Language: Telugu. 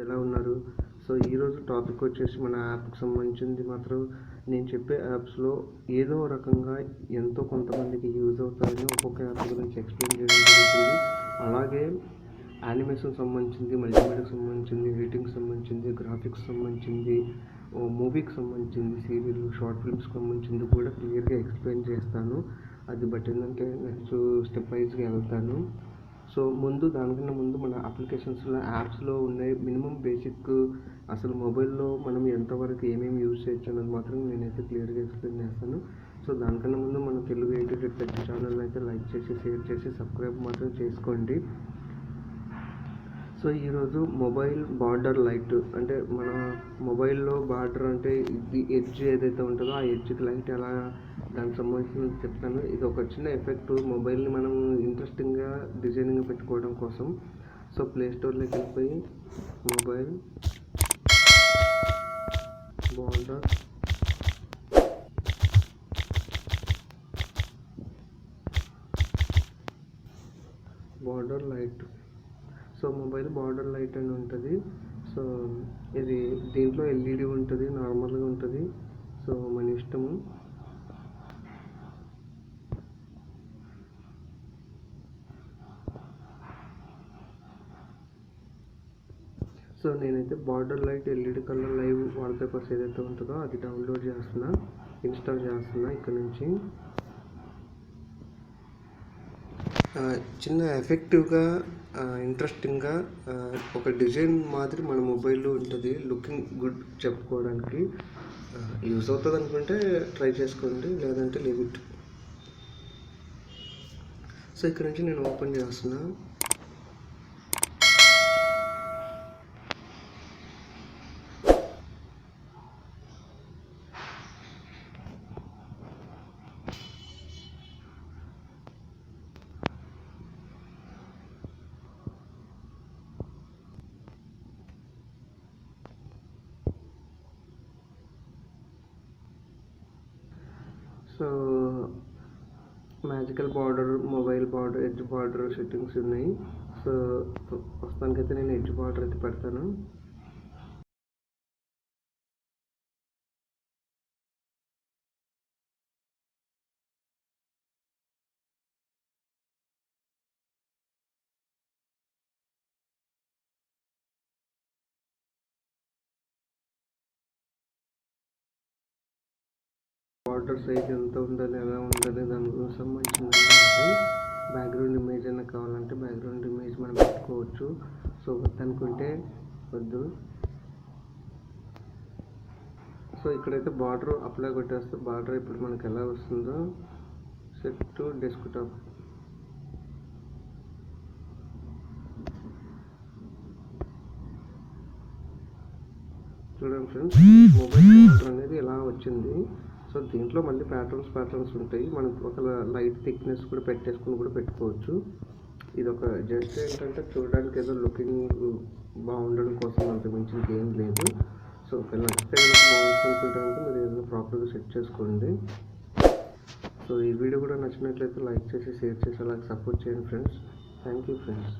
ఎలా ఉన్నారు? సో ఈరోజు టాపిక్ వచ్చేసి మన యాప్కి సంబంధించింది. మాత్రం నేను చెప్పే యాప్స్లో ఏదో రకంగా ఎంతో కొంతమందికి యూజ్ అవుతాయని ఒక్కొక్క యాప్ గురించి ఎక్స్ప్లెయిన్ చేయడం జరుగుతుంది. అలాగే యానిమేషన్ సంబంధించింది, మల్టీమీడియాకి సంబంధించింది, ఎడిటింగ్కి సంబంధించింది, గ్రాఫిక్స్ సంబంధించింది, మూవీకి సంబంధించింది, సీరియల్, షార్ట్ ఫిల్మ్స్కి సంబంధించింది కూడా క్లియర్గా ఎక్స్ప్లెయిన్ చేస్తాను. అది బట్ ఏంటంటే నెక్స్ట్ స్టెప్ వైజ్గా వెళ్తాను. సో దానికన్నా ముందు మన అప్లికేషన్స్లో యాప్స్లో ఉన్నాయి మినిమం బేసిక్ అసలు మొబైల్లో మనం ఎంతవరకు ఏమేమి యూజ్ చేయొచ్చు అన్నది మాత్రం నేనైతే క్లియర్గా ఎక్స్ప్లెయిన్ చేస్తాను. సో దానికన్నా ముందు మన తెలుగు ఎడ్యుకేట్ టెక్ ఛానల్ అయితే లైక్ చేసి, షేర్ చేసి, సబ్స్క్రైబ్ మాత్రం చేసుకోండి. సో ఈరోజు మొబైల్ బార్డర్ లైట్ అంటే మన మొబైల్లో బార్డర్ అంటే ఇది ఎడ్జ్ ఏదైతే ఉంటుందో ఆ ఎడ్జ్కి లైట్ ఎలా దానికి సంబంధించిన చెప్తాను. ఇది ఒక చిన్న ఎఫెక్ట్ మొబైల్ని మనం ఇంట్రెస్టింగ్గా డిజైనింగ్ పెట్టుకోవడం కోసం. సో ప్లేస్టోర్లోకి వెళ్ళిపోయి mobile border light. So mobile border light అని ఉంటుంది. సో ఇది దీంట్లో ఎల్ఈడి ఉంటుంది, నార్మల్గా ఉంటుంది. సో మన ఇష్టము. సో నేనైతే border light LED colour live wallpapers ఏదైతే ఉంటుందో అది డౌన్లోడ్ చేస్తున్నా, ఇన్స్టాల్ చేస్తున్నా. ఇక్కడ నుంచి చిన్న ఎఫెక్టివ్గా ఇంట్రెస్టింగ్గా ఒక డిజైన్ మాదిరి మన మొబైల్లో ఉంటుంది. లుకింగ్ గుడ్ చెప్పుకోవడానికి యూజ్ అవుతుంది అనుకుంటే ట్రై చేసుకోండి, లేదంటే లీవ్ ఇట్. సో ఇక్కడ నుంచి నేను ఓపెన్ చేస్తున్నా. So magical border, mobile border, edge border settings ఉన్నాయి. సో ప్రస్తుతానికైతే నేను ఎడ్జ్ బార్డర్ అయితే పెడతాను. బార్డర్ సైజ్ ఎంత ఉండాలి, ఎలా ఉండాలి దాని గురించి సంబంధించింది. బ్యాక్గ్రౌండ్ ఇమేజ్ అయినా కావాలంటే బ్యాక్గ్రౌండ్ ఇమేజ్ మనం పెట్టుకోవచ్చు. సో వద్దనుకుంటే వద్దు. సో ఇక్కడైతే బార్డర్ అప్లై కొట్టేస్తే బార్డర్ ఇప్పుడు మనకు ఎలా వస్తుందో సెట్ టు డెస్క్టాప్. చూడండి ఫ్రెండ్స్, మొబైల్ బార్డర్ అనేది ఎలా వచ్చింది. సో దీంట్లో మళ్ళీ ప్యాటర్న్స్ ఉంటాయి. మనం ఒక లైట్ థిక్నెస్ కూడా పెట్టుకోవచ్చు. ఇది ఒక జస్ట్ ఏంటంటే చూడడానికి ఏదో లుకింగ్ బాగుండడం కోసం అంత మించి ఏం లేదు. సో ఒకవేళ నచ్చితే బాగుంటుంది అనుకుంటే కనుక మీరు ఏదైనా ప్రాపర్గా సెట్ చేసుకోండి. సో ఈ వీడియో కూడా నచ్చినట్లయితే లైక్ చేసి, షేర్ చేసి అలాగే సపోర్ట్ చేయండి ఫ్రెండ్స్. Thank you friends.